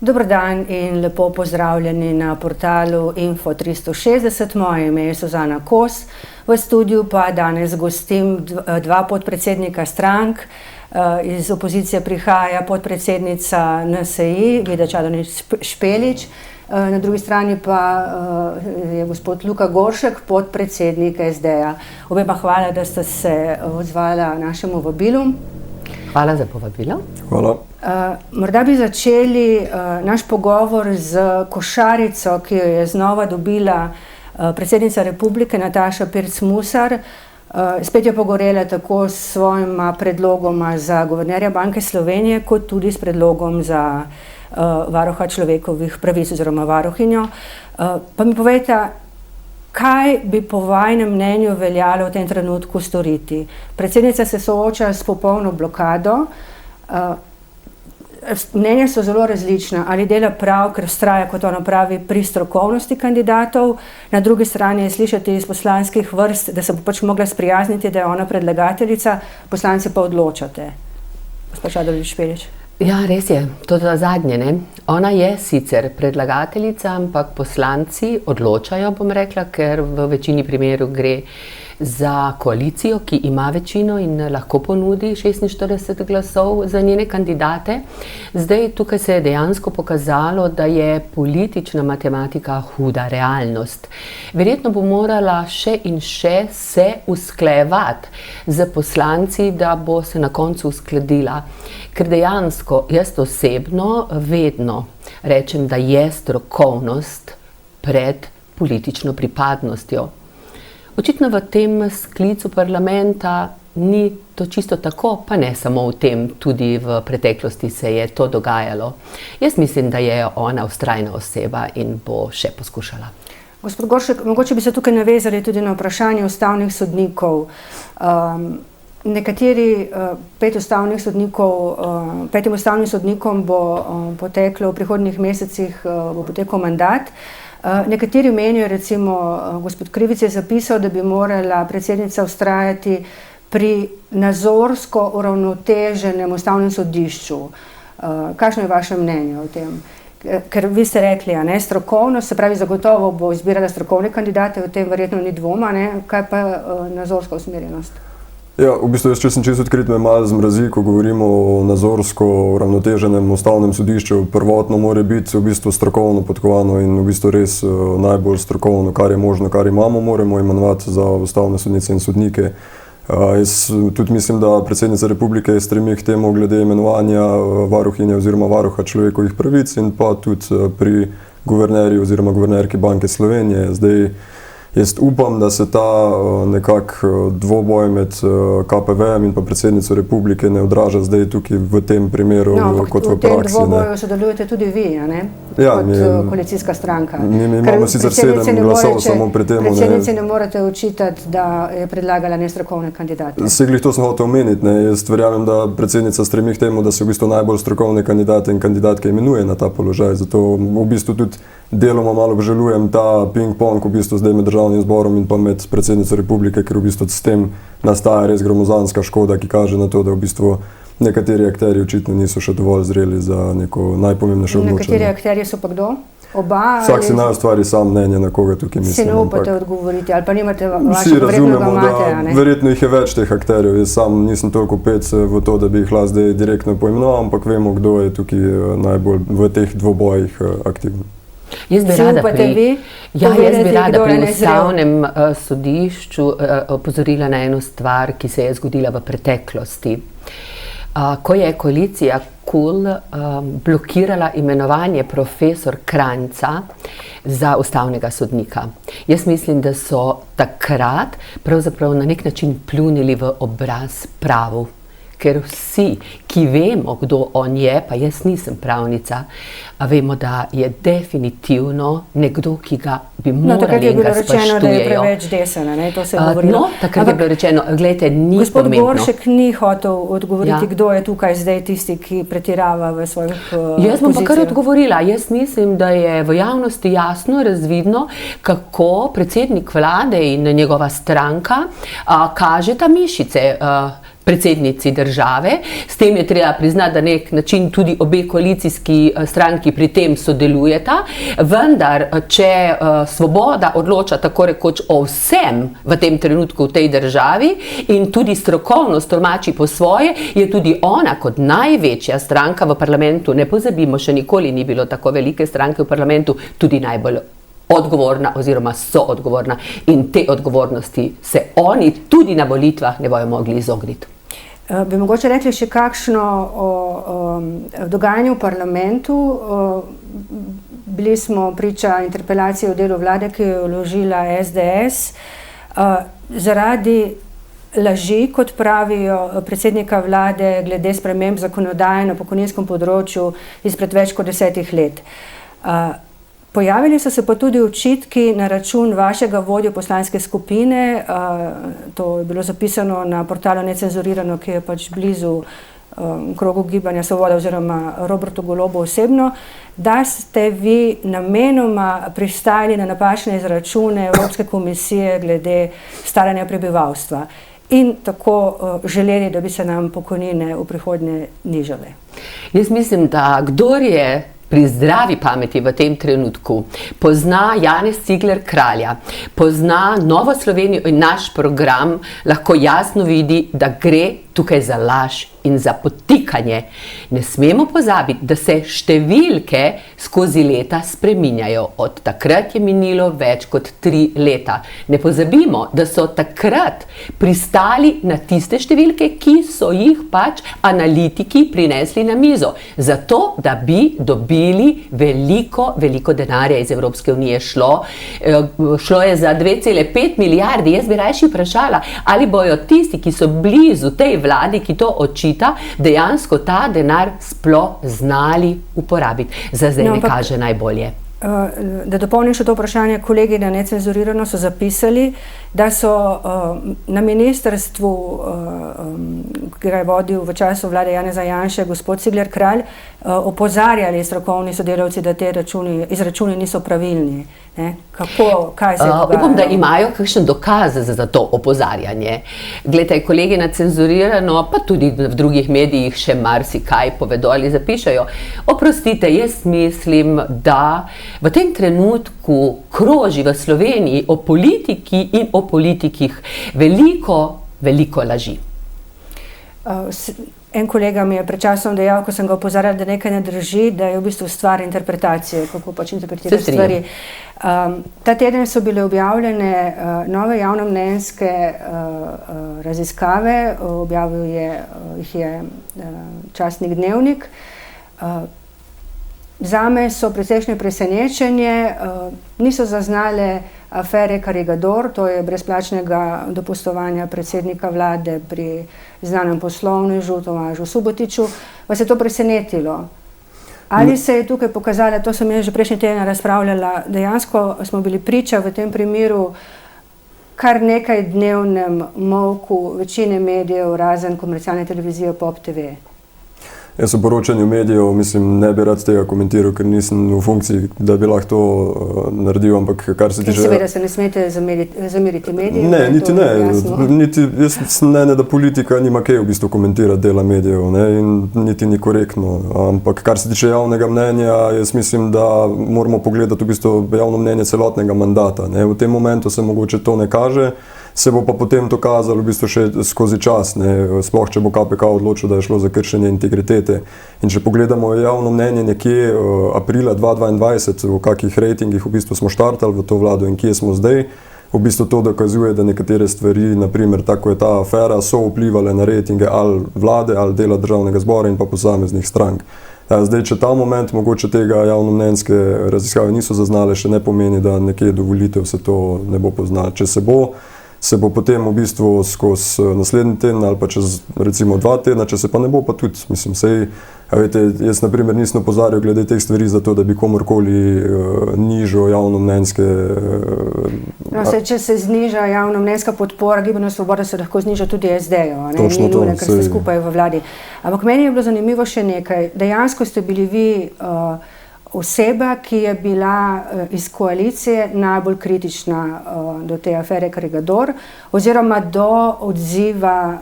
Dober dan in lepo pozdravljeni na portalu Info 360. Moje ime je Suzana Kos. V studiu pa danes gostim dva podpredsednika strank. Iz opozicije prihaja podpredsednica NSi, Vida Čadonič Špelič. Na drugi strani pa je gospod Luka Goršek, podpredsednik SD-ja. Obema hvala, da ste se odzvala našemu vabilu. Hvala za povabilo. Hvala. Morda bi začeli naš pogovor z košarico, ki jo je znova dobila predsednica Republike Nataša Pirc Musar. Spet je pogorela tako s svojima predlogoma za guvernerja Banke Slovenije, kot tudi s predlogom za varuha človekovih pravic oziroma varuhinjo. Pa mi povejte, kaj bi po vajinem mnenju veljalo v tem trenutku storiti? Predsednica se sooča s popolno blokado. Mnenja so zelo različna, ali dela prav, ker vztraja, kot ona pravi, pri strokovnosti kandidatov. Na drugi strani je slišati iz poslanskih vrst, da se bo pač mogla sprijazniti, da je ona predlagateljica, poslanci pa odločate. Gospod Čadonič Špelič. Ja, res je, to zadnje, ne. Ona je sicer predlagateljica, ampak poslanci odločajo, bom rekla, ker v večini primerov gre za koalicijo, ki ima večino in lahko ponudi 46 glasov za njene kandidate. Zdaj, tukaj se je dejansko pokazalo, da je politična matematika huda realnost. Verjetno bo morala še in še se usklajevati z poslanci, da bo se na koncu uskladila. Ker dejansko jaz osebno vedno rečem, da je strokovnost pred politično pripadnostjo. Očitno v tem sklicu parlamenta ni to čisto tako, pa ne samo v tem, tudi v preteklosti se je to dogajalo. Jaz mislim, da je ona vztrajna oseba in bo še poskušala. Gospod Goršek, mogoče bi se tukaj navezali tudi na vprašanje ustavnih sodnikov. Petim ustavnim sodnikom bo poteklo v prihodnjih mesecih bo potekal mandat. Nekateri menijo, recimo gospod Krivic je zapisal, da bi morala predsednica vztrajati pri nazorsko uravnoteženem ustavnem sodišču. Kakšno je vaše mnenje o tem? Ker vi ste rekli, strokovnost, se pravi zagotovo bo izbirala strokovne kandidate, o tem verjetno ni dvoma, kaj pa nazorska usmerjenost? Ja, v bistvu če sem čisto odkrit, me malo zmrazi, ko govorimo o nazorsko uravnoteženem ustavnem sodišču. Prvotno mora biti v bistvu strokovno podkovano in v bistvu res najbolj strokovno, kar je možno, kar imamo, moramo imenovati za ustavne sodnice in sodnike. Jaz tudi mislim, da predsednica Republike stremi k temu glede imenovanja varuhinje oziroma varuha človekovih pravic in pa tudi pri guvernerju oziroma guvernerki Banke Slovenije. Zdaj, jaz upam, da se ta dvoboj med KPV-jem in pa predsednico Republike ne odraža zdaj tukaj v tem primeru kot v praksi. V tem dvoboju sodelujete tudi vi, kot koalicijska stranka. Mi imamo sicer 7 glasov samo pri tem. Predsednici ne morete očitati, da je predlagala nestrokovne kandidate. Glih to sem hotel omeniti. Jaz verjamem, da predsednica stremi k temu, da se v bistvu najbolj strokovne kandidate in kandidatke imenuje na ta položaj. Zato v bistvu tudi deloma malo obžalujem ta ping-pong v bistvu zdaj med državnim zborom in pa med predsednico Republike, ker v bistvu s tem nastaja res gromozanska škoda, ki kaže na to, da v bistvu nekateri akterji očitno niso še dovolj zreli za neko najpomembnejše odločanje. Nekateri akterji so pa kdo? Oba? Vsak si naj ustvari sam mnenje, na koga tukaj mislim. Si ne upate odgovoriti ali pa nimate vašega vsi razumemo, mate, verjetno jih je več teh akterjev. Jaz sam nisem toliko pec v to, da bi jih lahko zdaj direktno poimenoval, ampak vemo, kdo je tukaj najbolj v teh dvobojih aktivni. Jaz bi rada pri ustavnem sodišču opozorila na eno stvar, ki se je zgodila v preteklosti. Ko je koalicija KUL blokirala imenovanje profesor Kranjca za ustavnega sodnika. Jaz mislim, da so takrat pravzaprav na nek način pljunili v obraz pravu. Ker vsi, ki vemo, kdo on je, pa jaz nisem pravnica, vemo, da je definitivno nekdo, ki ga bi morali in ga spoštujejo. Takrat je bilo rečeno, da je preveč desen, to se je govorilo. Takrat je bilo rečeno, glejte, ni Gospod pomembno. Goršek ni hotel odgovoriti, kdo je tukaj zdaj tisti, ki pretirava v svojih pozicijah. Jaz bom pa kar odgovorila. Jaz mislim, da je v javnosti jasno razvidno, kako predsednik vlade in njegova stranka kažeta mišice. predsednici države. S tem je treba priznati, da na nek način tudi obe koalicijski stranki pri tem sodelujeta, vendar, če Svoboda odloča tako rekoč o vsem v tem trenutku v tej državi in tudi strokovnost tolmači po svoje, je tudi ona kot največja stranka v parlamentu, ne pozabimo, še nikoli ni bilo tako velike stranke v parlamentu, tudi najbolj odgovorna oziroma soodgovorna, in te odgovornosti se oni tudi na volitvah ne bojo mogli izogniti. Bi mogoče rekli še kakšno o dogajanju v parlamentu. Bili smo priča interpelacije o delu vlade, ki jo je vložila SDS. Zaradi laži, kot pravijo, predsednika vlade glede sprememb zakonodaje na pokojninskem področju izpred več kot 10 let. Pojavili so se pa tudi očitki na račun vašega vodje poslanske skupine, to je bilo zapisano na portalu Necenzurirano, ki je pač blizu krogu gibanja Svoboda oziroma Robertu Golobu osebno, da ste vi namenoma pristajali na napačne izračune Evropske komisije glede staranja prebivalstva in tako želeli, da bi se nam pokojnine v prihodnje nižale. Jaz mislim, da kdor je pri zdravi pameti v tem trenutku pozna Janez Cigler Kralja, pozna Novo Slovenijo in naš program, lahko jasno vidi, da gre tukaj za laž in za podtikanje. Ne smemo pozabiti, da se številke skozi leta spreminjajo. Od takrat je minilo več kot 3 leta. Ne pozabimo, da so takrat pristali na tiste številke, ki so jih pač analitiki prinesli na mizo. Zato, da bi dobili veliko denarja iz Evropske unije. Šlo je za 2,5 milijarde. Jaz bi rajši vprašala, ali bojo tisti, ki so blizu tej vladi, ki to očita, dejansko ta denar sploh znali uporabiti. Za zdaj ne kaže najbolje. Da dopolnim še to vprašanje, kolegi na Necenzurirano so zapisali, da so na ministrstvu, ki ga je vodil v času vlade Janeza Janše, gospod Cigler Kralj, opozarjali strokovni sodelavci, da te izračuni niso pravilni. Kaj se dogaja? Upam, da imajo kakšen dokaz za to opozarjanje. Glejte, kolegi na Cenzurirano, pa tudi v drugih medijih še marsikaj povedo ali zapišajo. Oprostite, jaz mislim, da v tem trenutku kroži v Sloveniji o politiki in o politikih veliko laži. En kolega mi je pred časom dejal, ko sem ga opozarjala, da nekaj ne drži, da je v bistvu stvar interpretacije, kako pač interpretirati stvari. Ta teden so bile objavljene nove javnomnenjske raziskave, objavil jih je časnik Dnevnik. Zame so precejšnje presenečenje, niso zaznale afere Karigador, to je brezplačnega dopustovanja predsednika vlade pri znanem poslovnežu Tomažu Subotiću. Vas je to presenetilo? Ali se je tukaj pokazalo, to sem jaz že prejšnji teden razpravljala, dejansko smo bili priča v tem primeru kar nekaj dnevnem molku večine medijev, razen komercialne televizije Pop TV? Jaz v poročanju medijev, mislim, ne bi rad tega komentiral, ker nisem v funkciji, da bi lahko to naredil, ampak kar se tiče... Seveda se ne smete zameriti medijev? Ne, niti ne. Jaz sem mnenja, da politika nima kaj v bistvu komentirati dela medijev, in niti ni korektno. Ampak kar se tiče javnega mnenja, jaz mislim, da moramo pogledati v bistvu javno mnenje celotnega mandata. V tem momentu se mogoče to ne kaže, se bo pa potem to kazalo v bistvu še skozi čas, sploh če bo KPK odločil, da je šlo za kršenje integritete. In če pogledamo javno mnenje nekje aprila 2022, v kakih rejtingih v bistvu smo štartali v to vlado in kje smo zdaj, v bistvu to dokazuje, da nekatere stvari, naprimer tako je ta afera, so vplivale na rejtinge ali vlade, ali dela državnega zbora in pa posameznih strank. Zdaj, če ta moment mogoče tega javnomnenjske raziskave niso zaznale, še ne pomeni, da nekje do volitev se to ne bo poznalo. Če se bo potem v bistvu skozi naslednji teden ali pa čez recimo 2 tedna, če se pa ne bo, pa tudi, mislim, jaz na primer nisem opozarjal glede teh stvari zato, da bi komorkoli nižal javnomnenjske... Če se zniža javnomnenjska podpora Gibanju Svoboda, se lahko zniža tudi SD-jo, Točno to, ker ste skupaj v vladi. Ampak meni je bilo zanimivo še nekaj. Dejansko ste bili vi oseba, ki je bila iz koalicije najbolj kritična do te afere Karigador, oziroma do odziva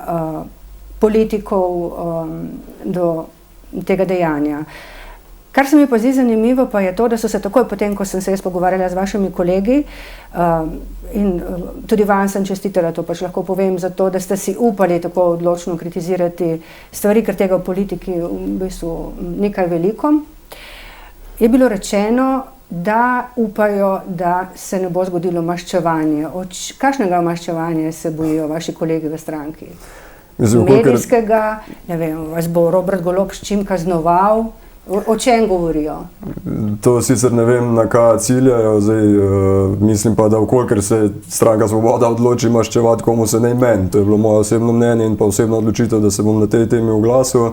politikov do tega dejanja. Kar se mi pa zdi zanimivo, pa je to, da so se takoj potem, ko sem se jaz pogovarjala z vašimi kolegi, in tudi vam sem čestitala, to pač lahko povem, za to, da ste si upali tako odločno kritizirati stvari, ker tega v politiki v bistvu nekaj veliko, je bilo rečeno, da upajo, da se ne bo zgodilo maščevanje. Kakšnega maščevanja se bojijo vaši kolegi v stranki? Medijskega, ne vem, vas bo Robert Golob s čim kaznoval? O čem govorijo? To sicer ne vem, na kaj ciljajo. Zdaj, mislim pa, da vkolikor se stranka Svoboda odloči maščevati, komu se ne meni. To je bilo moje osebno mnenje in pa osebno odločitev, da se bom na tej temi oglasil.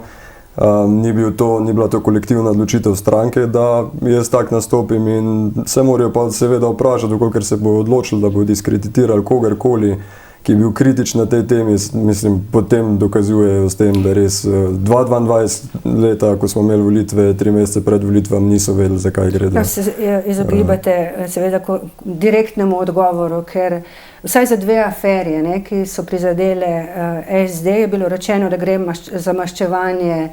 Ni bila to kolektivna odločitev stranke, da jaz tak nastopim in se morajo pa seveda vprašati, vkolikor se bo odločili, da bo diskreditirali kogarkoli, ki je bil kritičen na tej temi, mislim, potem dokazujejo s tem, da res 22 leta, ko smo imeli volitve, 3 mesece pred volitvami, niso vedeli, zakaj gre. Se izogibate seveda direktnemu odgovoru, ker vsaj za 2 aferi, ki so prizadele SD, je bilo rečeno, da gre za maščevanje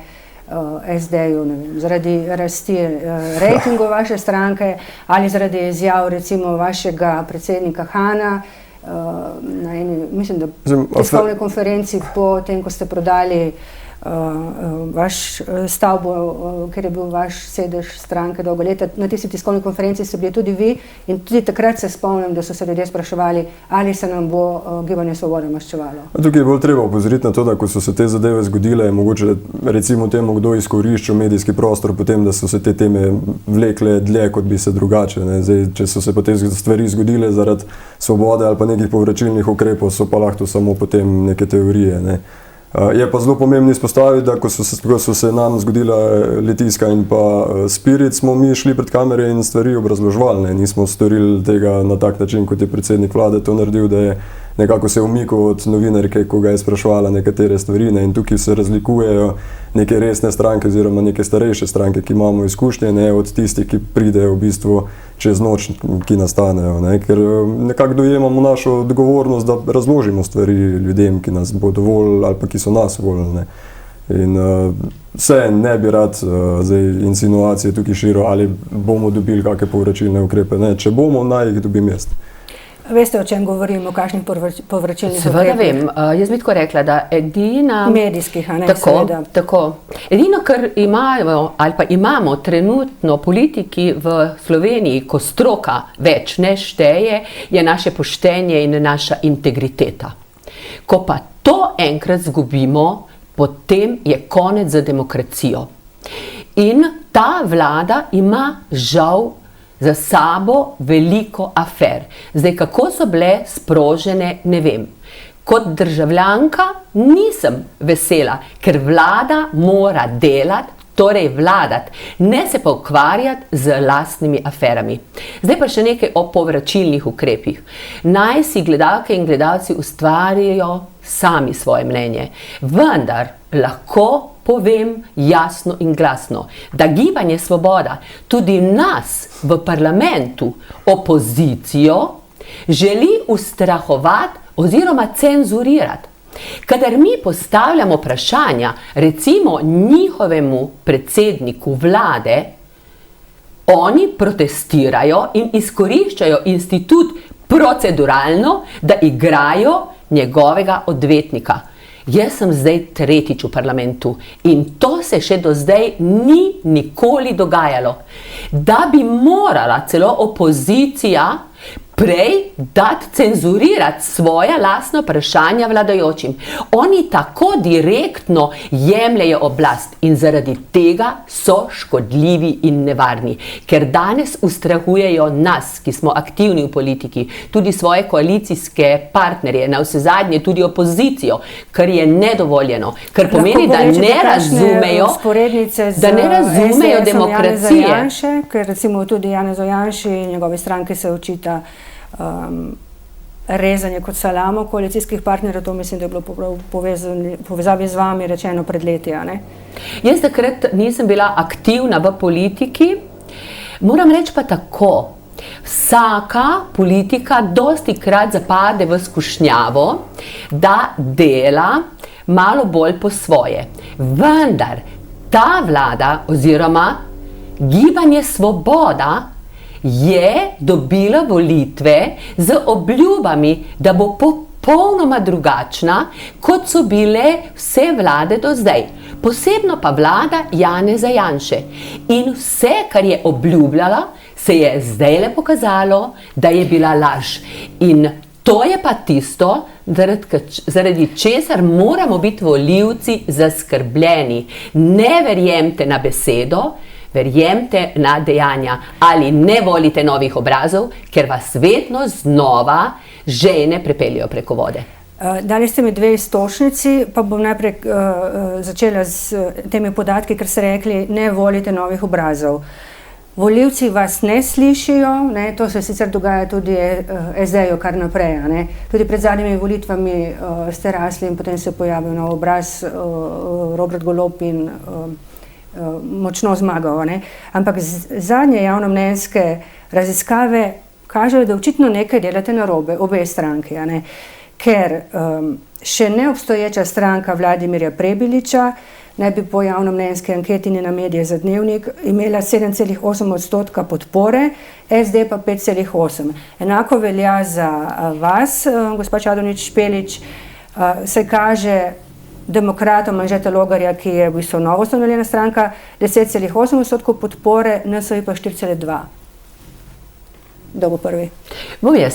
SD-ju, zaradi rasti rejtingov vaše stranke ali zaradi izjav recimo vašega predsednika Hana, na eni, mislim, da tiskovni konferenci po tem, ko ste prodali vaš stavbo, ker je bil vaš sedež stranke dolgo leta. Na tisti tiskovni konferenci ste bili tudi vi in tudi takrat se spomnim, da so se ljudje spraševali, ali se nam bo Gibanje Svoboda maščevalo. Tukaj je bolj treba opozoriti na to, da ko so se te zadeve zgodile, je mogoče recimo temu, kdo izkoriščal medijski prostor, potem, da so se te teme vlekle dlje, kot bi se drugače. Zdaj, če so se potem stvari zgodile zaradi Svobode ali pa nekih povračilnih ukrepov, so pa lahko samo potem neke teorije. Je pa zelo pomembno izpostaviti, da ko so se nam zgodila Litijska in pa Spirit, smo mi šli pred kamere in stvari obrazloževali. Nismo storili tega na tak način, kot je predsednik vlade to naredil, da je nekako se umikal od novinarke, ko ga je spraševala nekatere stvari. In tukaj se razlikujejo neke resne stranke oziroma neke starejše stranke, ki imamo izkušnje, od tistih, ki pridejo v bistvu čez noč, ki nastanejo. Ker nekako dojemamo našo odgovornost, da razložimo stvari ljudem, ki nas bodo volili ali pa ki so nas volili. In vse ne bi rad insinuacije tukaj širil, ali bomo dobili kakšne povračilne ukrepe. Če bomo, naj jih dobim jaz. Veste, o čem govorimo, o kakšnih povračilnih ukrepih? Seveda vem. Jaz bi tako rekla, da edina... Medijskih, a ne, seveda. Tako. Edino, kar imajo, ali pa imamo trenutno politiki v Sloveniji, ko stroka več ne šteje, je naše poštenje in naša integriteta. Ko pa to enkrat zgubimo, potem je konec za demokracijo. In ta vlada ima žal za sabo veliko afer. Zdaj, kako so bile sprožene, ne vem. Kot državljanka nisem vesela, ker vlada mora delati, torej vladati, ne se pa ukvarjati z lastnimi aferami. Zdaj pa še nekaj o povračilnih ukrepih. Naj si gledalke in gledalci ustvarijo sami svoje mnenje. Vendar lahko povem jasno in glasno, da Gibanje Svoboda tudi nas v parlamentu, opozicijo, želi ustrahovati oziroma cenzurirati. Kadar mi postavljamo vprašanja, recimo njihovemu predsedniku vlade, oni protestirajo in izkoriščajo institut proceduralno, da igrajo njegovega odvetnika. Jaz sem zdaj 3. v parlamentu in to se še do zdaj ni nikoli dogajalo. Da bi morala celo opozicija prej dati cenzurirati svoja lastna vprašanja vladajočim. Oni tako direktno jemljejo oblast in zaradi tega so škodljivi in nevarni. Ker danes ustrahujejo nas, ki smo aktivni v politiki, tudi svoje koalicijske partnerje, navsezadnje tudi opozicijo, kar je nedovoljeno. Kar pomeni, da ne razumejo demokracije. Ker recimo tudi Janezu Janši in njegove stranke se očita rezanje kot salamo koalicijskih partnerjev, to mislim, da je bilo povezavi z vami rečeno pred leti, a ne? Jaz takrat nisem bila aktivna v politiki, moram reči pa tako, vsaka politika dostikrat zapade v skušnjavo, da dela malo bolj po svoje. Vendar ta vlada oziroma Gibanje Svoboda je dobila volitve z obljubami, da bo popolnoma drugačna, kot so bile vse vlade do zdaj. Posebno pa vlada Janeza Janše. In vse, kar je obljubljala, se je zdajle pokazalo, da je bila laž. In to je pa tisto, zaradi česar moramo biti volivci zaskrbljeni. Ne verjemite na besedo, verjemite na dejanja. Ali ne volite novih obrazov, ker vas vedno znova žene prepeljejo preko vode. Dali ste mi 2 istočnici, pa bom najprej začela z temi podatki, ker ste rekli, ne volite novih obrazov. Volivci vas ne slišijo, ne, to se sicer dogaja tudi SD-ju kar naprej. Ne. Tudi pred zadnjimi volitvami ste rasli in potem se pojavil nov obraz, Robert Golob in močno zmagal. Ne. Ampak zadnje javnomnenjske raziskave kažejo, da očitno nekaj delate narobe, obe stranki. Ne. Ker še neobstoječa stranka Vladimirja Prebiliča naj bi po javnomnenjski anketi na Medije za Dnevnik imela 7,8% podpore, SD pa 5,8%. Enako velja za vas, gospa Čadonič Špelič, se kaže demokratom Anžeta Logarja, ki je v bistvu novoustanovljena stranka, 10,8% podpore, NSi pa 4,2%. Kdo bo prvi? Bom jaz.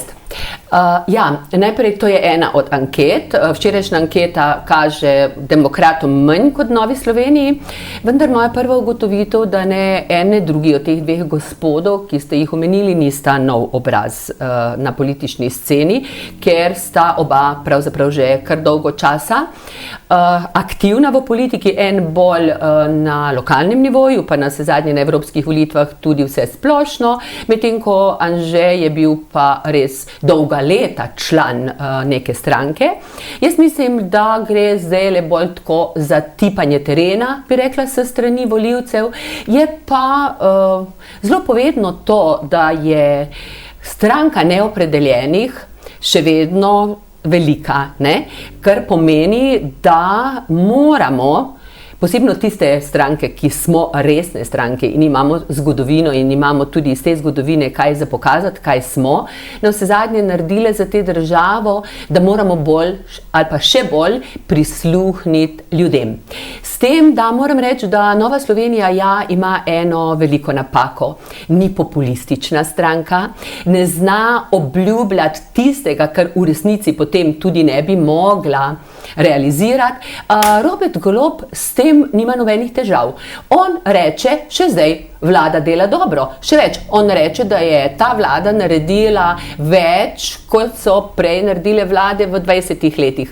Najprej to je ena od anket. Včerajšnja anketa kaže demokratom manj kot Novi Sloveniji, vendar moja prva ugotovitev, da ne ene drugi od teh 2 gospodov, ki ste jih omenili, nista nov obraz na politični sceni, ker sta oba pravzaprav že kar dolgo časa aktivna v politiki, en bolj na lokalnem nivoju, pa na zadnje na evropskih volitvah tudi vse splošno, medtem ko Anže je bil pa res dolga leta član neke stranke. Jaz mislim, da gre zdaj le bolj tako za tipanje terena, bi rekla, s strani volivcev. Je pa zelo povedno to, da je stranka neopredeljenih še vedno velika, ne? Kar pomeni, da moramo, posebno tiste stranke, ki smo resne stranke in imamo zgodovino in imamo tudi iz te zgodovine kaj za pokazati, kaj smo, navsezadnje naredile za te državo, da moramo bolj ali pa še bolj prisluhniti ljudem. S tem, da moram reči, da Nova Slovenija ima eno veliko napako. Ni populistična stranka, ne zna obljubljati tistega, kar v resnici potem tudi ne bi mogla realizirati. Robert Golob s tem nima nobenih težav. On reče, še zdaj vlada dela dobro. Še več, on reče, da je ta vlada naredila več, kot so prej naredile vlade v 20 letih.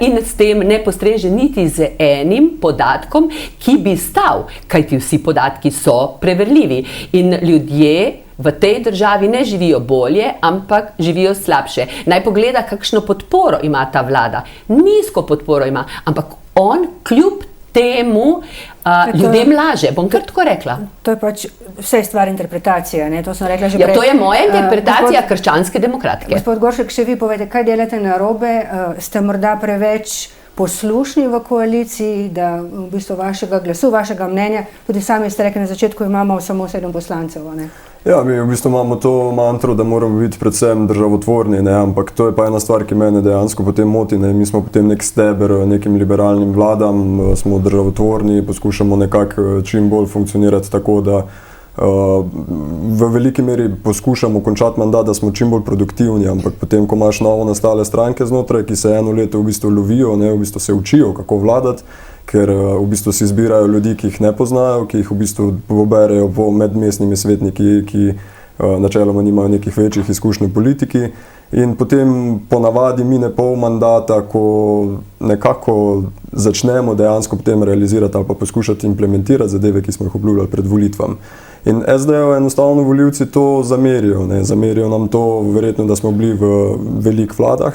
In s tem ne postreže niti z enim podatkom, ki bi stal, kajti vsi podatki so preverljivi. In ljudje v tej državi ne živijo bolje, ampak živijo slabše. Naj pogleda, kakšno podporo ima ta vlada. Nizko podporo ima, ampak on kljub temu ljudem laže, bom kar tako rekla. To je pač vse stvar interpretacije, ne? To sem rekla že prej. To je moja interpretacija krščanske demokratke. Gospod Goršek, še vi povete, kaj delate narobe? Ste morda preveč poslušni v koaliciji, da v bistvu vašega glasu, vašega mnenja, tudi sami ste rekli na začetku, imamo samo 7 poslancev, ne? Ja, mi v bistvu imamo to mantro, da moramo biti predvsem državotvorni, ne, ampak to je pa ena stvar, ki mene dejansko potem moti, ne. Mi smo potem nek steber nekim liberalnim vladam, smo državotvorni, poskušamo nekako čim bolj funkcionirati tako, da v veliki meri poskušamo končati mandat, da smo čim bolj produktivni, ampak potem, ko imaš novo nastale stranke znotraj, ki se eno leto v bistvu lovijo, ne, v bistvu se učijo, kako vladati, ker v bistvu si izbirajo ljudi, ki jih ne poznajo, ki jih v bistvu poberejo po medmestnimi svetniki, ki načeloma nimajo nekih večjih izkušenj v politiki. In potem ponavadi mine pol mandata, ko nekako začnemo dejansko potem realizirati ali pa poskušati implementirati zadeve, ki smo jih obljubljali pred volitvami. In SD-ju enostavno volivci to zamerijo, ne. Zamerijo nam to verjetno, da smo bili v velikih vladah,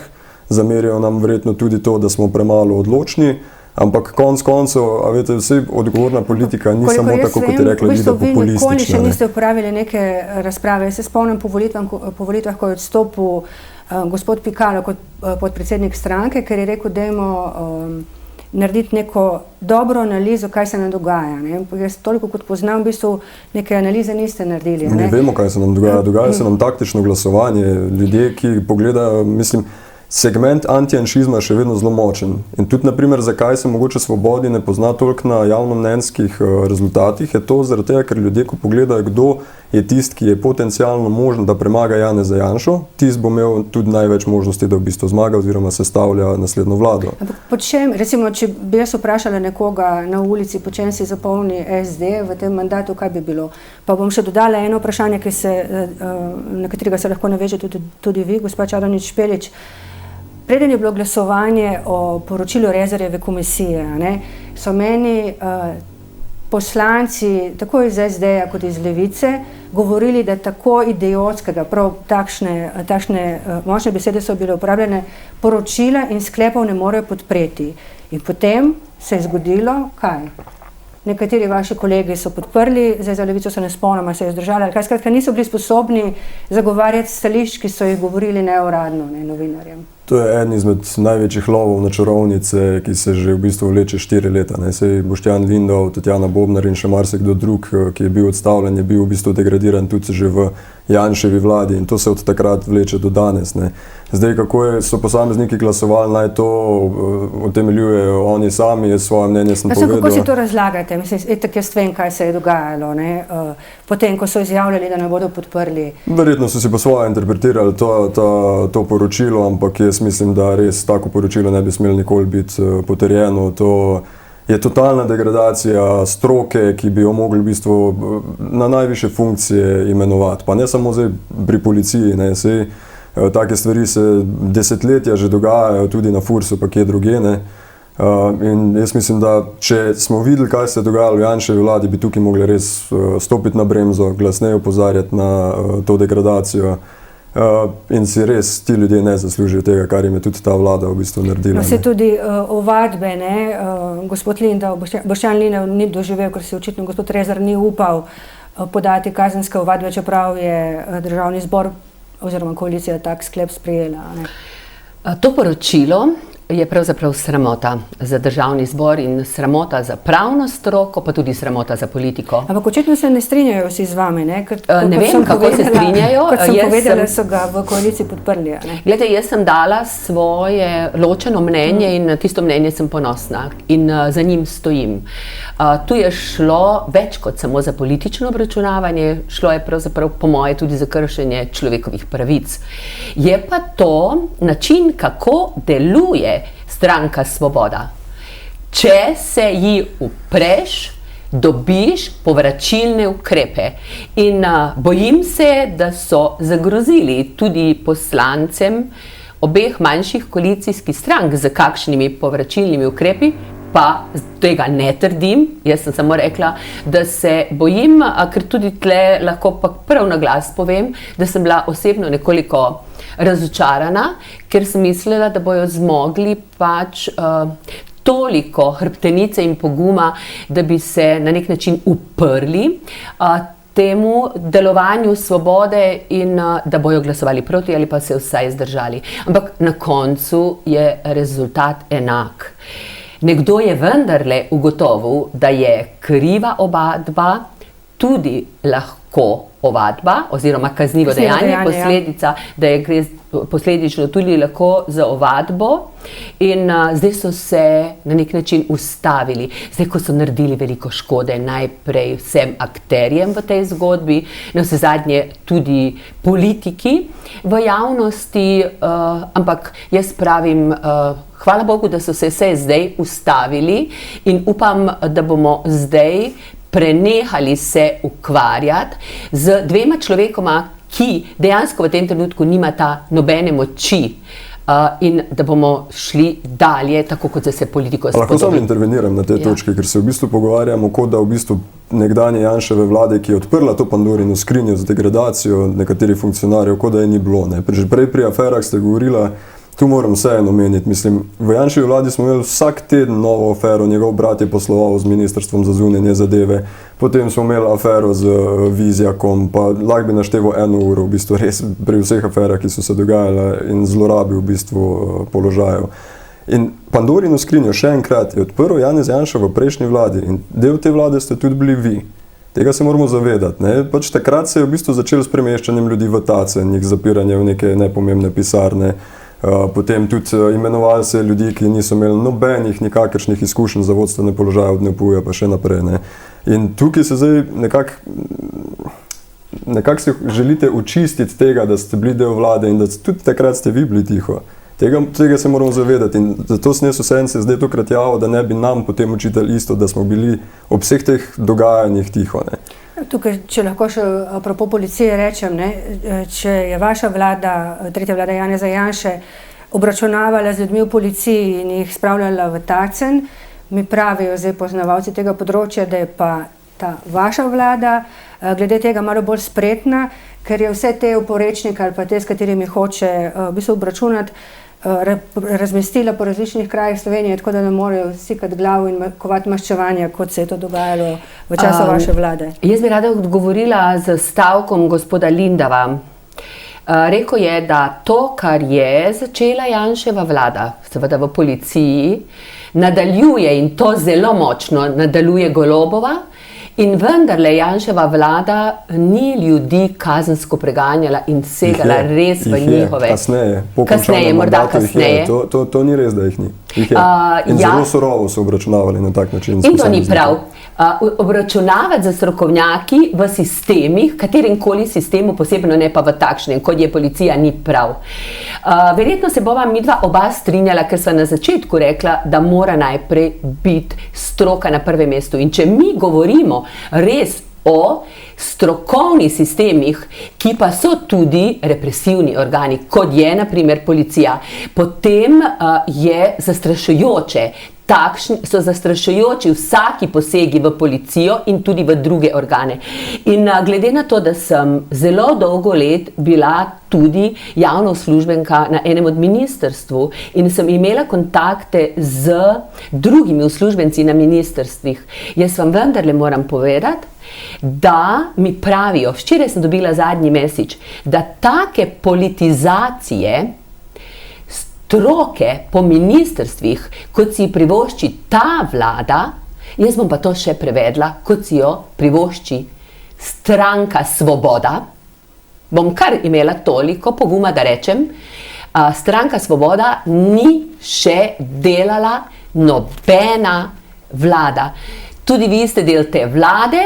zamerijo nam verjetno tudi to, da smo premalo odločni. Ampak konc koncev, a veste, vse odgovorna politika ni samo tako, kot je rekla Vida, populistična. Vi nikoli še niste upravili neke razprave. Jaz se spomnim po volitvah, ko je odstopil gospod Pikalo kot podpredsednik stranke, ker je rekel, dajmo narediti neko dobro analizo, kaj se nam dogaja. Ne? Jaz toliko kot poznam, v bistvu neke analize niste naredili. Ne vemo, kaj se nam dogaja. Dogaja se nam taktično glasovanje. Ljudje, ki pogledajo, mislim, segment antijanšizma je še vedno zelo močen. In tudi, naprimer, zakaj se mogoče Svobodi ne pozna toliko na javnomnenjskih rezultatih, je to zaradi tega, ker ljudje, ko pogledajo, kdo je tisti, ki je potencialno možen, da premaga Janeza Janšo, tisti bo imel tudi največ možnosti, da v bistvu zmaga oziroma sestavlja naslednjo vlado. Po čem, recimo, če bi jaz vprašala nekoga na ulici, po čem si zapolni SD v tem mandatu, kaj bi bilo? Pa bom še dodala eno vprašanje, na katerega se lahko naveže tudi vi, gospa Čadonič Špelič. Preden je bilo glasovanje o poročilu Rezarjeve komisije, so meni poslanci, tako iz SD-ja kot iz Levice, govorili, da tako idiotskega, prav takšne močne besede so bile uporabljene, poročila in sklepov ne morejo podpreti. In potem se je zgodilo, kaj? Nekateri vaši kolegi so podprli, zdaj za Levico se ne spomnim, se je zdržali, ali kaj, skratka, niso bili sposobni zagovarjati stališč, ki so jih govorili neuradno, novinarjem. To je eden izmed največjih lovov na čarovnice, ki se že v bistvu vleče 4 leta. Sej Boštjan Lindav, Tatjana Bobnar in še marsikdo drug, ki je bil odstavljen, je bil v bistvu degradiran tudi že v Janševi vladi in to se od takrat vleče do danes. Zdaj, kako so posamezniki glasovali, naj to utemeljujejo oni sami, jaz svoje mnenje sem povedal. Kako si to razlagate? Mislim, tako jaz vem, kaj se je dogajalo, potem, ko so izjavljali, da ne bodo podprli. Verjetno so si po svoje interpretirali to poročilo, ampak jaz mislim, da res tako poročilo ne bi smelo nikoli biti potrjeno. To je totalna degradacija stroke, ki bi jo mogli v bistvu na najvišje funkcije imenovati. Pa ne samo zdaj pri policiji, sej take stvari se desetletja že dogajajo, tudi na Fursu, pa kje drugje. In jaz mislim, da če smo videli, kaj se je dogajalo v Janševi vladi, bi tukaj mogli res stopiti na bremzo, glasneje opozarjati na to degradacijo. In si res ti ljudje ne zaslužijo tega, kar jim je tudi ta vlada v bistvu naredila. Se tudi ovadbe, gospod Lindav, Boštjan Lindav ni doživel, ker si očitno gospod Rezar ni upal podati kazenske ovadbe, čeprav je državni zbor oziroma koalicija tak sklep sprejela. To poročilo je pravzaprav sramota za državni zbor in sramota za pravno stroko, pa tudi sramota za politiko. Ampak očitno se ne strinjajo vsi z vami, ne? Ne vem, kako se strinjajo. Kot sem povedala, so ga v koaliciji podprli. Glede, jaz sem dala svoje ločeno mnenje in na tisto mnenje sem ponosna in za njim stojim. Tu je šlo več kot samo za politično obračunavanje, šlo je pravzaprav po moje tudi za kršenje človekovih pravic. Je pa to način, kako deluje stranka Svoboda. Če se ji upreš, dobiš povračilne ukrepe. In bojim se, da so zagrozili tudi poslancem obeh manjših koalicijskih strank z kakšnimi povračilnimi ukrepi, pa tega ne trdim, jaz sem samo rekla, da se bojim, ker tudi tle lahko pa prav na glas povem, da sem bila osebno nekoliko razočarana, ker sem mislila, da bojo zmogli pač toliko hrbtenice in poguma, da bi se na nek način uprli temu delovanju Svobode in da bojo glasovali proti ali pa se vsaj zdržali. Ampak na koncu je rezultat enak. Nekdo je vendarle ugotovil, da je kriva ovadba tudi lahko ovadba oziroma kaznivo dejanje, posledica, da je gre posledično tudi lahko za ovadbo in zdaj so se na nek način ustavili. Zdaj, ko so naredili veliko škode najprej vsem akterjem v tej zgodbi, na vse zadnje tudi politiki v javnosti, ampak jaz pravim, hvala Bogu, da so se zdaj ustavili in upam, da bomo zdaj prenehali se ukvarjati z dvema človekoma, ki dejansko v tem trenutku nimata nobene moči in da bomo šli dalje, tako kot se politiko spodobi. Lahko samo interveniram na tej točki, ker se v bistvu pogovarjamo, kot da v bistvu nekdanje Janševe vlade, ki je odprla to Pandorino skrinjo z degradacijo nekaterih funkcionarjev, kot da je ni bilo. Prej pri aferah ste govorila, tu moram vseeno omeniti, mislim, v Janševi vladi smo imeli vsak teden novo afero, njegov brat je posloval z Ministrstvom za zunanje zadeve, potem smo imeli afero z Vizjakom, pa lahko bi našteval 1 uro, v bistvu res pri vseh aferah, ki so se dogajale in zlorabil v bistvu položajev. In Pandorino skrinjo še enkrat je odprl Janez Janša v prejšnji vladi in del te vlade ste tudi bili vi. Tega se moramo zavedati. Ne? Pač takrat se je v bistvu začel s premeščanjem ljudi v tace, njih zapiranje v neke nepomembne pisarne, potem tudi imenovali se ljudi, ki niso imeli nobenih nikakršnih izkušenj za vodstvene položaje od NPU-ja pa še naprej. Ne? In tukaj se zdaj nekako si želite očistiti tega, da ste bili del vlade in da tudi takrat ste vi bili tiho. Tega se moramo zavedati in zato sem jaz vseeno se zdaj tokrat javil, da ne bi nam potem učitali isto, da smo bili ob vseh teh dogajanjih tiho. Ne. Tukaj, če lahko še apropo policije rečem, ne, če je vaša vlada, tretja vlada Janeza Janše, obračunavala z ljudmi v policiji in jih spravljala v tacen, mi pravijo zdaj poznavalci tega področja, da je pa ta vaša vlada glede tega malo bolj spretna, ker je vse te oporečnike ali pa te, s katerimi hoče v bistvu obračunati, razmestila po različnih krajih Slovenije, tako da ne morejo stikati glavo in kovati maščevanja, kot se je to dogajalo v času vaše vlade. Jaz bi rada odgovorila z stavkom gospoda Lindava. Rekel je, da to, kar je začela Janševa vlada, seveda v policiji, nadaljuje in to zelo močno nadaljuje Golobova. In vendarle Janševa vlada ni ljudi kazensko preganjala in segala res v njihove. Kasneje, morda kasneje. To ni res, da jih ni. In zelo surovo so obračunavali na tak način. In to ni prav. Obračunavati za strokovnjaki v sistemih, katerimkoli sistemu, posebno ne pa v takšnem, kot je policija, ni prav. Verjetno se bova midva oba strinjala, ker sva na začetku rekla, da mora najprej biti stroka na prvem mestu. In če mi govorimo res o strokovnih sistemih, ki pa so tudi represivni organi, kot je na primer policija, potem je zastrašujoče. So zastrašujoči vsaki posegi v policijo in tudi v druge organe. In glede na to, da sem zelo dolgo let bila tudi javna uslužbenka na enem od ministrstvu in sem imela kontakte z drugimi uslužbenci na ministrstvih, jaz vam vendarle moram povedati, da mi pravijo, včeraj sem dobila zadnji mesič, da take politizacije stroke po ministrstvih, kot si privošči ta vlada, jaz bom pa to še prevedla, kot si jo privošči stranka Svoboda, bom kar imela toliko poguma, da rečem, stranka Svoboda ni še delala nobena vlada. Tudi vi ste del te vlade,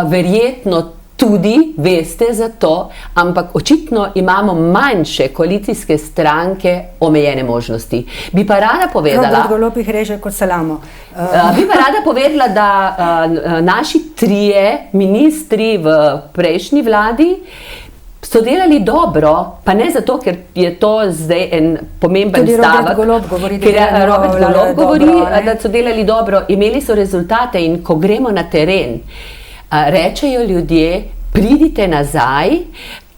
verjetno tudi veste za to, ampak očitno imamo manjše koalicijske stranke omejene možnosti. Bi pa rada povedala... Robert Golob jih reže kot salamo. Bi pa rada povedala, da naši trije ministri v prejšnji vladi so delali dobro, pa ne zato, ker je to zdaj en pomemben stavek. Tudi Robert Golob govori, da so delali dobro, imeli so rezultate in ko gremo na teren, rečejo ljudje, pridite nazaj,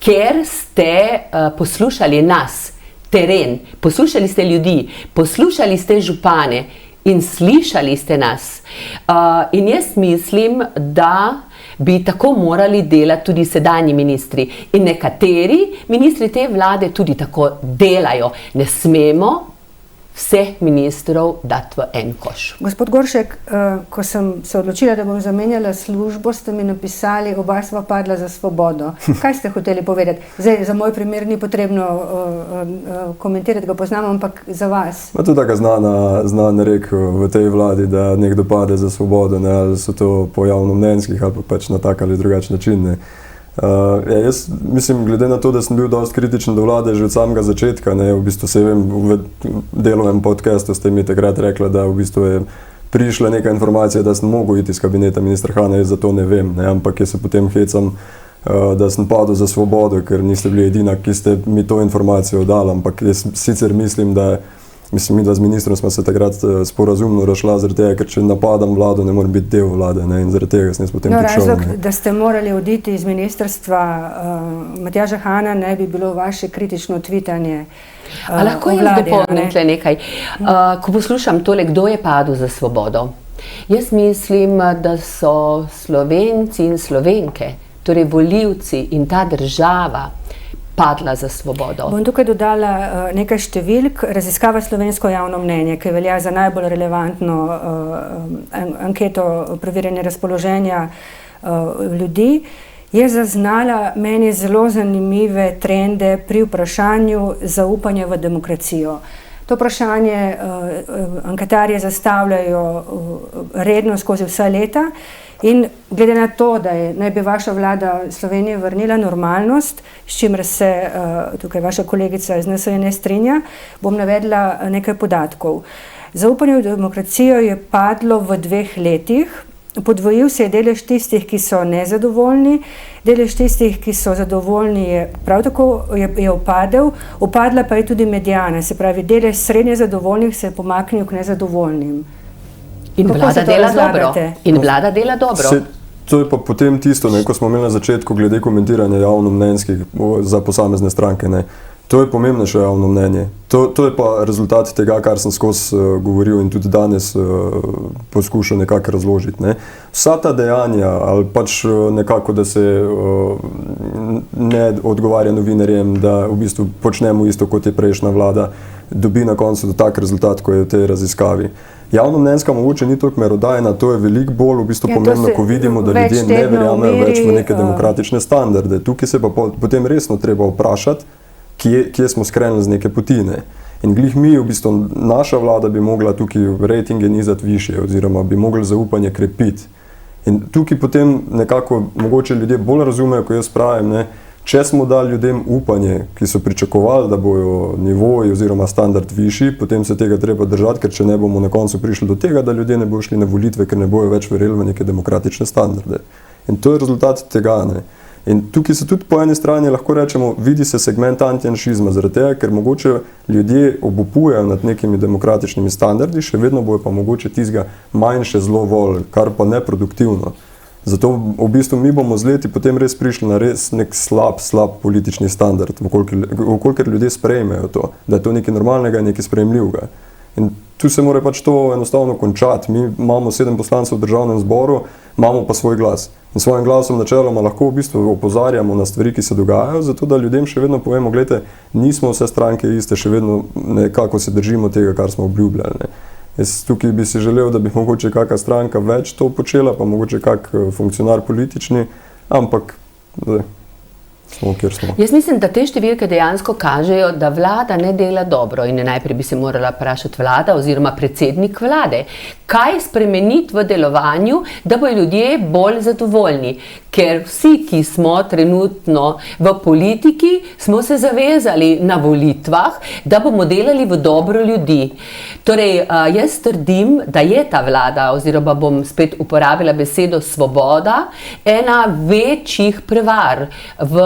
ker ste poslušali nas, teren, poslušali ste ljudi, poslušali ste župane in slišali ste nas. In jaz mislim, da bi tako morali delati tudi sedanji ministri. In nekateri ministri te vlade tudi tako delajo. Ne smemo vseh ministrov dati v en koš. Gospod Goršek, ko sem se odločila, da bom zamenjala službo, ste mi napisali, oba sva padla za svobodo. Kaj ste hoteli povedati? Zdaj, za moj primer ni potrebno komentirati, ga poznam, ampak za vas. To je taka znan rek v tej vladi, da nekdo pade za svobodo, ne, ali so to po javnomnenjskih ali pa pač na tak ali drugačen način. Ne. Jaz mislim, glede na to, da sem bil dosti kritičen do vlade že od samega začetka, ne, v bistvu se vem, v delovnem podcastu ste mi takrat rekla, da v bistvu je prišla neka informacija, da sem mogel iti iz kabineta ministra Hana, jaz za to ne vem, ne, ampak jaz se potem hecam, da sem padel za svobodo, ker niste bili edina, ki ste mi to informacijo dali, ampak jaz sicer mislim, da mi z ministrom smo se takrat sporazumno razšla, zaradi tega, ker če napadam vlado, ne morem biti del vlade, ne, in zaradi tega sem jaz potem prišel. Razlog, da ste morali oditi iz ministrstva Matjaža Hana, ne bi bilo vaše kritično tvitanje o vladi. Lahko jaz dopolnim nekaj. Ko poslušam tole, kdo je padel za svobodo, jaz mislim, da so Slovenci in Slovenke, torej volivci in ta država, padla za svobodo. Bom tukaj dodala nekaj številk. Raziskava Slovensko javno mnenje, ki velja za najbolj relevantno anketo preverjanja razpoloženja ljudi, je zaznala meni zelo zanimive trende pri vprašanju zaupanja v demokracijo. To vprašanje anketarje zastavljajo redno skozi vsa leta in glede na to, da naj bi vaša vlada Sloveniji vrnila normalnost, s čimer se tukaj vaša kolegica iz NSi ne strinja, bom navedla nekaj podatkov. Zaupanje v demokracijo je padlo v 2 letih. Podvojil se je delež tistih, ki so nezadovoljni, delež tistih, ki so zadovoljni, je prav tako upadel, upadla pa je tudi mediana, se pravi, delež srednje zadovoljnih se je pomaknil k nezadovoljnim. In vlada dela dobro. In vlada dela dobro. To je pa potem tisto, ko smo imeli na začetku glede komentiranja javnomnenjskih za posamezne stranke. Ne. To je pomembnejše javno mnenje. To je pa rezultat tega, kar sem skozi govoril in tudi danes poskušal nekako razložiti. Ne. Vsa ta dejanja, ali pač nekako, da se ne odgovarja novinarjem, da v bistvu počnemo isto, kot je prejšnja vlada, dobi na koncu do tak rezultat, ko je v tej raziskavi. Javnomnenjska mogoče ni toliko merodajna, to je veliko bolj v bistvu pomembno, ko vidimo, da ljudje ne verjamejo več v neke demokratične standarde. Tukaj se pa potem resno treba vprašati, kje smo skrenili z neke potine. In glih mi, v bistvu, naša vlada bi mogla tukaj rejtinge nizati više, oziroma bi mogli zaupanje krepiti. In tukaj potem nekako mogoče ljudje bolj razumejo, ko jaz pravim, ne, če smo dali ljudem upanje, ki so pričakovali, da bojo nivoji oziroma standard višji, potem se tega treba držati, ker če ne bomo na koncu prišli do tega, da ljudje ne bojo šli na volitve, ker ne bojo več verjeli v neke demokratične standarde. In to je rezultat tega, ne. In tukaj se tudi po eni strani lahko rečemo, vidi se segment antijanšizma, zaradi tega, ker mogoče ljudje obupujejo nad nekimi demokratičnimi standardi, še vedno bojo pa mogoče tistega manjše zlo volj, kar pa neproduktivno. Zato v bistvu mi bomo z leti potem res prišli na res nek slab politični standard, vkolikor ljudje sprejmejo to, da je to nekaj normalnega in nekaj sprejemljivega. In tu se mora pač to enostavno končati. Mi imamo 7 poslancev v državnem zboru, imamo pa svoj glas. In svojim glasom načeloma lahko v bistvu opozarjamo na stvari, ki se dogajajo, zato da ljudem še vedno povemo, gledajte, nismo vse stranke iste, še vedno nekako se držimo tega, kar smo obljubljali. Ne. Jaz tukaj bi si želel, da bi mogoče kakšna stranka več to počela, pa mogoče kak funkcionar politični, ampak smo, kjer smo. Jaz mislim, da te številke dejansko kažejo, da vlada ne dela dobro in najprej bi se morala vprašati vlada oziroma predsednik vlade, kaj spremeniti v delovanju, da bodo ljudje bolj zadovoljni. Ker vsi, ki smo trenutno v politiki, smo se zavezali na volitvah, da bomo delali v dobro ljudi. Torej, jaz trdim, da je ta vlada, oziroma bom spet uporabila besedo svoboda, ena večjih prevar v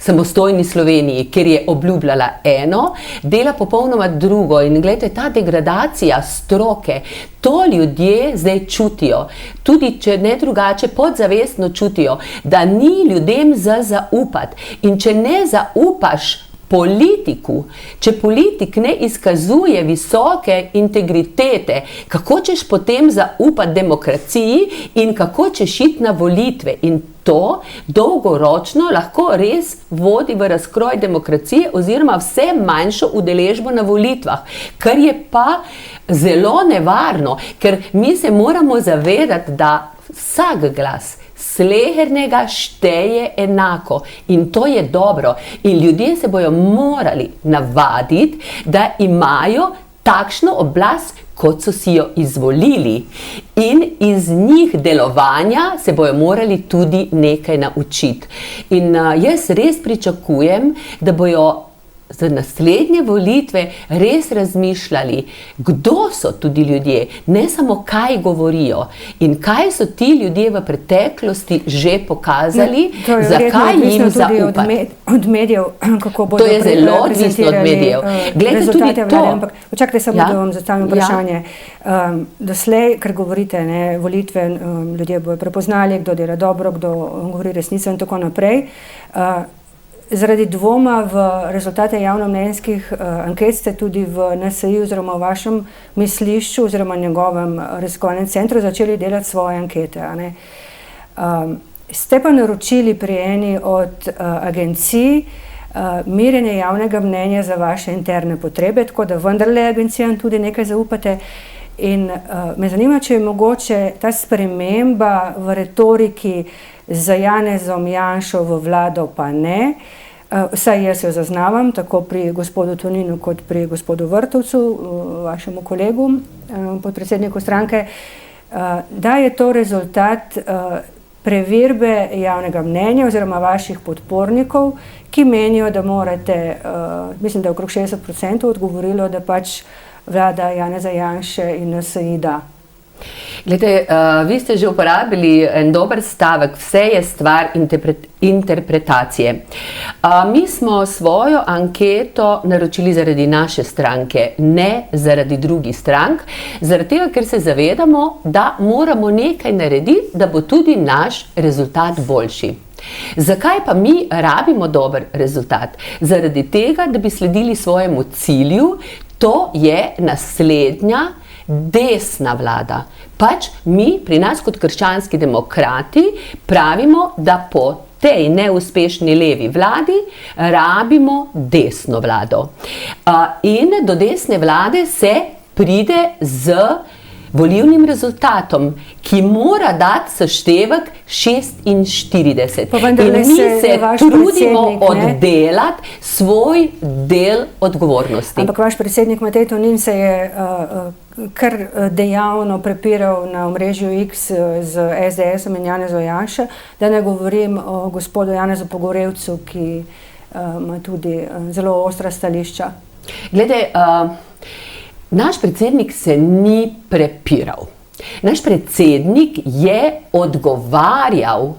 samostojni Sloveniji, ker je obljubljala eno, dela popolnoma drugo. In gledajte, ta degradacija stroke, to ljudje zdaj čutijo. Tudi, če ne drugače, podzavestno čutijo, da ni ljudem za zaupati. In če ne zaupaš politiku, če politik ne izkazuje visoke integritete, kako češ potem zaupati demokraciji in kako češ iti na volitve. In to dolgoročno lahko res vodi v razkroj demokracije oziroma vse manjšo udeležbo na volitvah, kar je pa zelo nevarno, ker mi se moramo zavedati, da vsak glas slehernega šteje enako in to je dobro. In ljudje se bojo morali navaditi, da imajo takšno oblast, kot so si jo izvolili. In iz njih delovanja se bojo morali tudi nekaj naučiti. In jaz res pričakujem, da bojo za naslednje volitve res razmišljali, kdo so tudi ljudje, ne samo kaj govorijo in kaj so ti ljudje v preteklosti že pokazali, zakaj jim zaupati. Od medijev, kako bodo to je zelo odvisno od medijev. Glejte tudi to. Ampak počakajte samo, da vam zastavim vprašanje. Doslej, ker govorite, ne, volitve, ljudje bojo prepoznali, kdo dela dobro, kdo govori resnico in tako naprej. Zaradi dvoma v rezultate javnomnenjskih anket ste tudi v NSi oziroma v vašem mislišču oziroma njegovem raziskovalnem centru začeli delati svoje ankete. Ste pa naročili pri eni od agencij merjenje javnega mnenja za vaše interne potrebe, tako da vendarle agencijam tudi nekaj zaupate. In me zanima, če je mogoče ta sprememba v retoriki z Janezom Janšo v vlado pa ne, vsaj jaz jo zaznavam, tako pri gospodu Toninu kot pri gospodu Vrtovcu, vašemu kolegu, podpredsedniku stranke, da je to rezultat preverbe javnega mnenja oziroma vaših podpornikov, ki menijo, da morate, mislim, da je okrog 60% odgovorilo, da pač vlada Janeza Janše in NSI da. Glede, vi ste že uporabili en dober stavek, vse je stvar interpretacije. Mi smo svojo anketo naročili zaradi naše stranke, ne zaradi drugih strank, zaradi tega, ker se zavedamo, da moramo nekaj narediti, da bo tudi naš rezultat boljši. Zakaj pa mi rabimo dober rezultat? Zaradi tega, da bi sledili svojemu cilju, to je naslednja desna vlada. Pač mi pri nas kot krščanski demokrati pravimo, da po tej neuspešni levi vladi rabimo desno vlado. In do desne vlade se pride z volilnim rezultatom, ki mora dati seštevek 46. In mi se trudimo oddelati svoj del odgovornosti. Ampak vaš predsednik Matej Tonin se je kar dejavno prepiral na omrežju X z SDS-om in Janezom Janšo, da ne govorim o gospodu Janezu Pogorevcu, ki ima tudi zelo ostra stališča. Glede, naš predsednik se ni prepiral. Naš predsednik je odgovarjal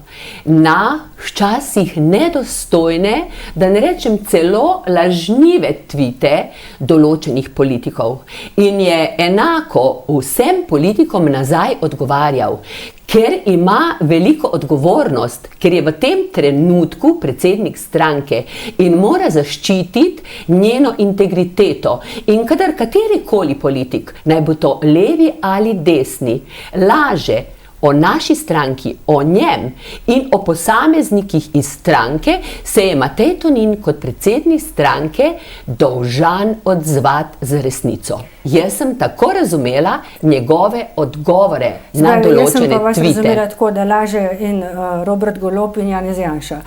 na včasih nedostojne, da ne rečem celo lažnive tvite določenih politikov. In je enako vsem politikom nazaj odgovarjal, ker ima veliko odgovornost, ker je v tem trenutku predsednik stranke in mora zaščititi njeno integriteto. In kadar katerikoli politik, naj bo to levi ali desni, laže o naši stranki, o njem in o posameznikih iz stranke, se je Matej Tonin kot predsednik stranke dolžan odzvati z resnico. Jaz sem tako razumela njegove odgovore na določene tvite. Jaz sem pa vas razumela tako, da laže in Robert Golob in Janez Janša.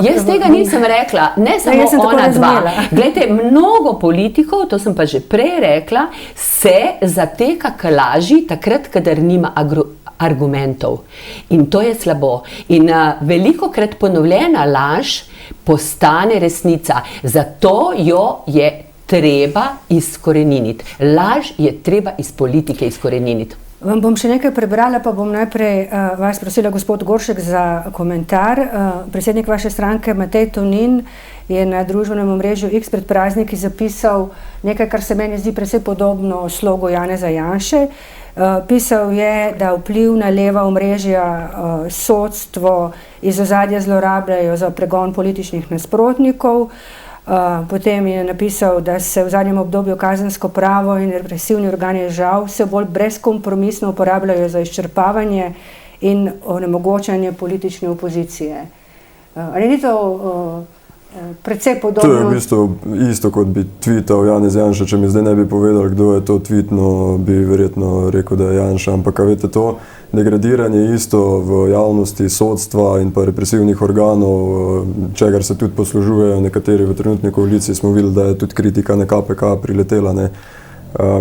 Jaz tega nisem rekla, ne samo ona dva. Glejte, mnogo politikov, to sem pa že prej rekla, se zateka k laži takrat, kadar nima argumentov. In to je slabo. In velikokrat ponovljena laž postane resnica. Zato jo je treba izkoreniniti. Laž je treba iz politike izkoreniniti. Vam bom še nekaj prebrala, pa bom najprej vas prosila, gospod Goršek, za komentar. Predsednik vaše stranke Matej Tonin je na družbenem omrežju X pred prazniki zapisal nekaj, kar se meni zdi precej podobno slogu Janeza Janše. Pisal je, da vpliv na leva omrežja sodstvo iz ozadja zlorabljajo za pregon političnih nasprotnikov. Potem je napisal, da se v zadnjem obdobju kazensko pravo in represivni organi žal vse bolj brezkompromisno uporabljajo za izčrpavanje in onemogočanje politične opozicije. Ali ni to precej podobno? To je v bistvu isto, kot bi tweetal Janez Janša. Če mi zdaj ne bi povedal, kdo je to tweetno, bi verjetno rekel, da je Janša. Ampak, veste, to degradiranje isto v javnosti sodstva in pa represivnih organov, čegar se tudi poslužujejo nekateri v trenutni koaliciji, smo videli, da je tudi kritika na KPK priletela.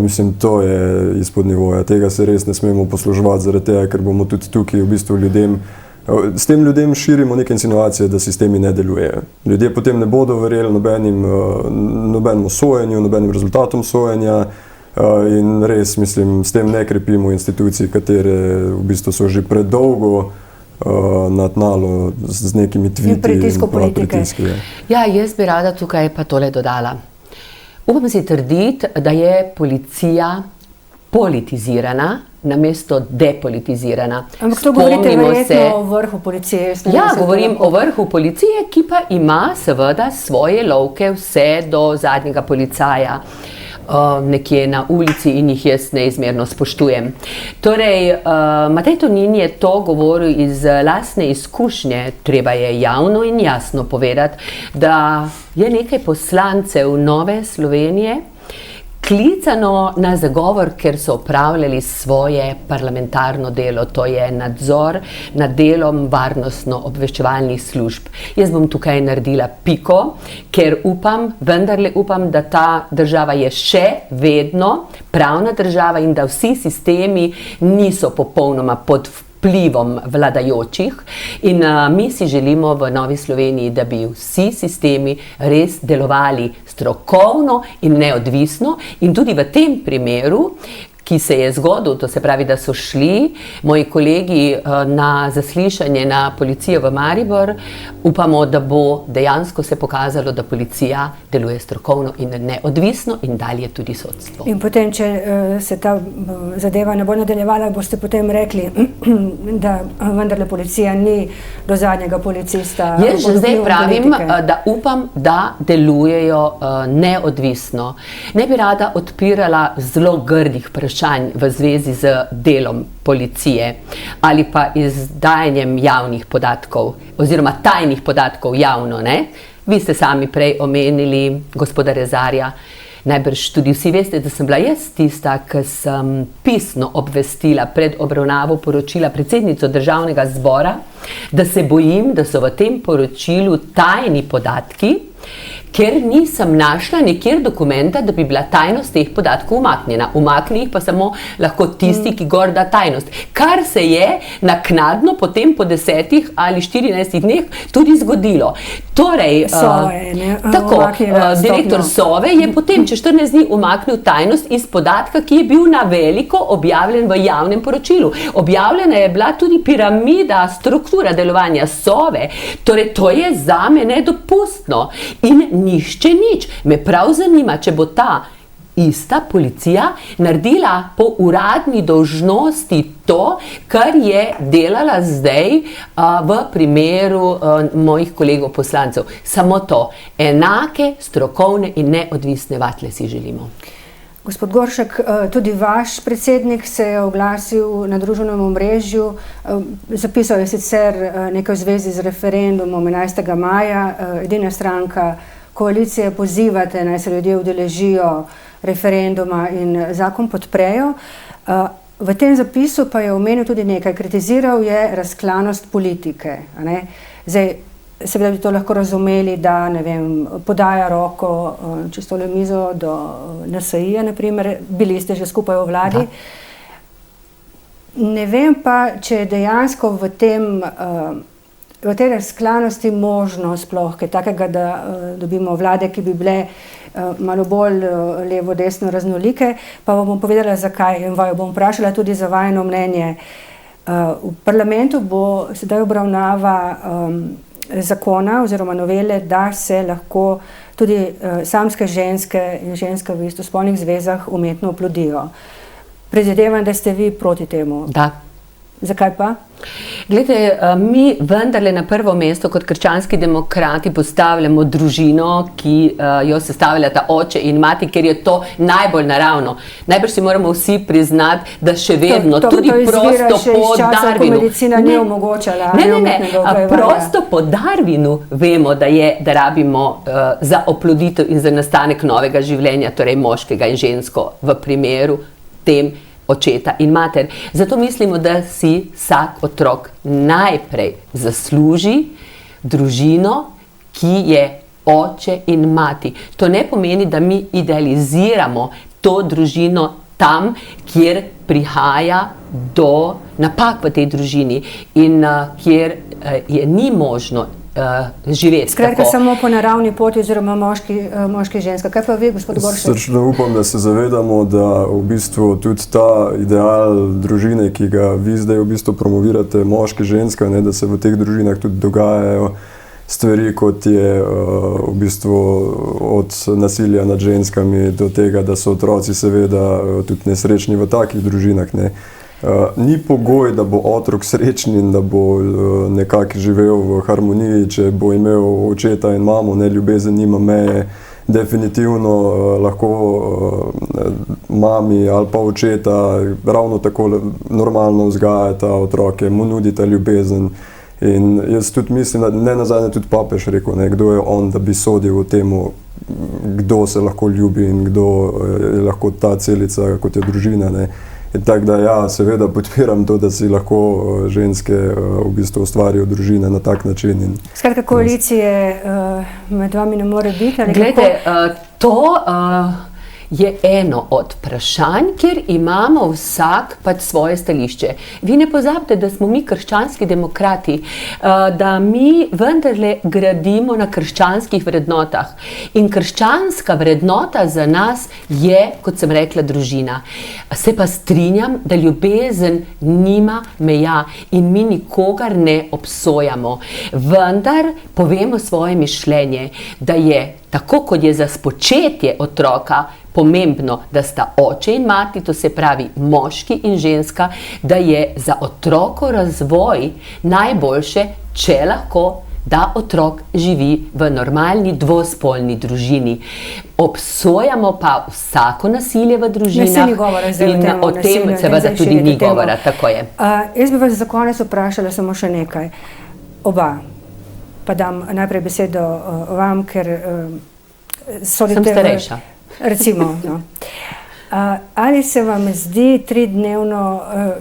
Mislim, to je izpod nivoja. Tega se res ne smemo posluževati zaradi tega, ker bomo tudi tukaj v bistvu s tem ljudem širimo neke insinuacije, da sistemi ne delujejo. Ljudje potem ne bodo verjeli nobenemu sojenju, nobenim rezultatom sojenja in res, mislim, s tem ne krepimo institucij, katere v bistvu so že predolgo na tnalu z nekimi tviti in pritiski. Ja, jaz bi rada tukaj pa tole dodala. Upam si trditi, da je policija politizirana, namesto depolitizirana. Ampak to govorite verjetno o vrhu policije. Ja, govorim o vrhu policije, ki pa ima seveda svoje lovke vse do zadnjega policaja. nekje na ulici in jih jaz neizmerno spoštujem. Torej, Matej Tonin je to govoril iz lastne izkušnje. Treba je javno in jasno povedati, da je nekaj poslancev Nove Slovenije klicano na zagovor, ker so opravljali svoje parlamentarno delo, to je nadzor nad delom varnostno-obveščevalnih služb. Jaz bom tukaj naredila piko, ker vendarle upam, da ta država je še vedno pravna država in da vsi sistemi niso popolnoma pod vplivom vladajočih in mi si želimo v Novi Sloveniji, da bi vsi sistemi res delovali strokovno in neodvisno in tudi v tem primeru, ki se je zgodil, to se pravi, da so šli moji kolegi na zaslišanje na policijo v Maribor, upamo, da bo dejansko se pokazalo, da policija deluje strokovno in neodvisno in dalje tudi sodstvo. In potem, če se ta zadeva ne bo nadaljevala, boste potem rekli, da vendarle policija ni do zadnjega policista. Jaz že zdaj pravim, da upam, da delujejo neodvisno. Ne bi rada odpirala zelo grdih vprašanj v zvezi z delom policije ali pa izdajanjem javnih podatkov oziroma tajnih podatkov javno, ne? Vi ste sami prej omenili gospoda Rezarja. Najbrž tudi vsi veste, da sem bila jaz tista, ki sem pisno obvestila pred obravnavo poročila predsednico Državnega zbora, da se bojim, da so v tem poročilu tajni podatki, ker nisem našla nikjer dokumenta, da bi bila tajnost teh podatkov umaknjena. Umakni jih pa samo lahko tisti, ki gor da tajnost. Kar se je naknadno potem po 10 ali 14 dneh tudi zgodilo. Torej, direktor Sove je potem čez 14 dni umaknil tajnost iz podatka, ki je bil na veliko objavljen v javnem poročilu. Objavljena je bila tudi piramida, struktura delovanja Sove. Torej, to je zame nedopustno. In nišče nič. Me prav zanima, če bo ta ista policija naredila po uradni dolžnosti to, kar je delala zdaj v primeru mojih kolegov poslancev. Samo to. Enake, strokovne in neodvisne vatle si želimo. Gospod Goršek, tudi vaš predsednik se je oglasil na družbenem omrežju, zapisal je sicer nekaj v zvezi z referendumom 11. maja, edina stranka koalicije pozivate, naj se ljudje udeležijo referenduma in zakon podprejo. V tem zapisu pa je omenil tudi nekaj, kritiziral je razklanost politike. Zdaj, seveda bi to lahko razumeli, da podaja roko čez tole mizo do NSI-ja, naprimer, bili ste že skupaj v vladi. Ne vem pa, če je dejansko v tej razklanosti možno sploh kaj takega, da dobimo vlade, ki bi bile malo bolj levo-desno raznolike, pa vam bom povedala zakaj in vaju bom vprašala tudi za vajno mnenje. V parlamentu bo sedaj obravnava zakona oziroma novele, da se lahko tudi samske ženske in ženske v istospolnih zvezah umetno oplodijo. Predvidevam, da ste vi proti temu. Da. Zakaj pa? Glede, mi vendarle na prvo mesto kot krščanski demokrati postavljamo družino, ki jo sestavljata oče in mati, ker je to najbolj naravno. Najbrž si moramo vsi priznati, da še vedno tudi prosto po Darwinu. Medicina ni omogočala. Prosto po Darwinu vemo, da rabimo za oploditev in za nastanek novega življenja, torej moškega in žensko v primeru tem očeta in mater. Zato mislimo, da si vsak otrok najprej zasluži družino, ki je oče in mati. To ne pomeni, da mi idealiziramo to družino tam, kjer prihaja do napak v tej družini in kjer ni možno živeti. Skratka, samo po naravni poti oziroma moški ženska. Kaj pa vi, gospod Goršek? Srčno upam, da se zavedamo, da v bistvu tudi ta ideal družine, ki ga vi zdaj v bistvu promovirate, moški, ženska, da se v teh družinah tudi dogajajo stvari, kot je v bistvu od nasilja nad ženskami do tega, da so otroci seveda tudi nesrečni v takih družinah. Ni pogoj, da bo otrok srečen in da bo nekako živel v harmoniji, če bo imel očeta in mamo, ljubezen nima meje, definitivno lahko mami ali pa očeta ravno tako normalno vzgajata otroke, mu nudita ljubezen. In jaz tudi mislim, da ne nazadnje tudi papež rekel, ne, kdo je on, da bi sodil o temu, kdo se lahko ljubi in kdo je lahko ta celica, kot je družina. Ne. In tako da ja, seveda podpiram to, da si lahko ženske v bistvu ustvarijo družine na tak način. Skratka, koalicije med vami ne more biti? Glejte, to je eno od vprašanj, kjer imamo vsak pač svoje stališče. Vi ne pozabite, da smo mi krščanski demokrati, da mi vendarle gradimo na krščanskih vrednotah. In krščanska vrednota za nas je, kot sem rekla, družina. Se pa strinjam, da ljubezen nima meja in mi nikogar ne obsojamo. Vendar povemo svoje mišljenje, da je tako, kot je za spočetje otroka pomembno, da sta oče in mati, to se pravi moški in ženska, da je za otrokov razvoj najboljše, če lahko, da otrok živi v normalni dvospolni družini. Obsojamo pa vsako nasilje v družinah in o tem seveda tudi ni govora, tako je. Jaz bi vas za konec vprašala samo še nekaj. Oba, pa dam najprej besedo vam, ker sem starejša. Recimo, no. Ali se vam zdi 3-dnevno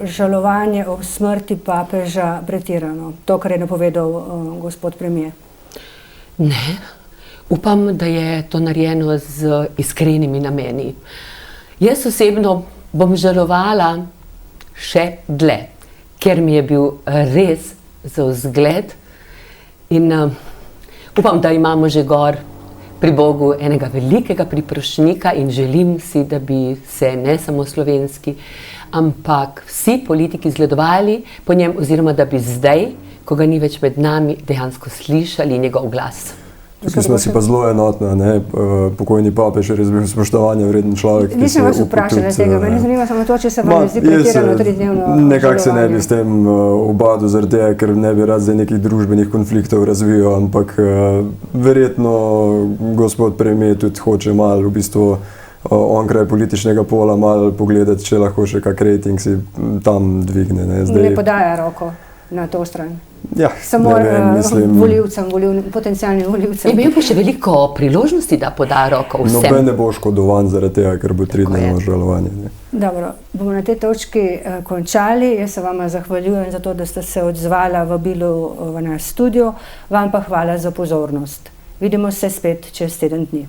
žalovanje ob smrti papeža pretirano? To, kar je napovedal gospod premier. Ne. Upam, da je to narejeno z iskrenimi nameni. Jaz osebno bom žalovala še dlje, ker mi je bil res za vzgled in upam, da imamo že gor pri Bogu enega velikega priprošnika in želim si, da bi se ne samo slovenski, ampak vsi politiki zgledovali po njem oziroma da bi zdaj, ko ga ni več med nami, dejansko slišali njegov glas. Tukaj smo si pa zelo enotni, ne? Pokojni papež je res bil spoštovanja vreden človek. Nisem vas vprašala tega, meni zanima samo to, če se vam zdi pretirano 3-dnevno žalovanje. Nekako se ne bi s tem obadil zaradi tega, ker ne bi rad zdaj nekih družbenih konfliktov razvijal, ampak verjetno gospod premier tudi hoče malo v bistvu onkraj političnega pola malo pogledati, če lahko še kak rating si tam dvigne. Ne podaja roko na to stran. Ja, samo volivcem, potencialnim volivcem. Imel pa še veliko priložnosti, da poda roko vsem. Noben ne bo škodovan zaradi tega, ker bo 3-dnevno žalovanje. Dobro, bomo na tej točki končali. Jaz se vama zahvaljujem za to, da ste se odzvala vabilu v naš studio. Vam pa hvala za pozornost. Vidimo se spet čez 7 dni.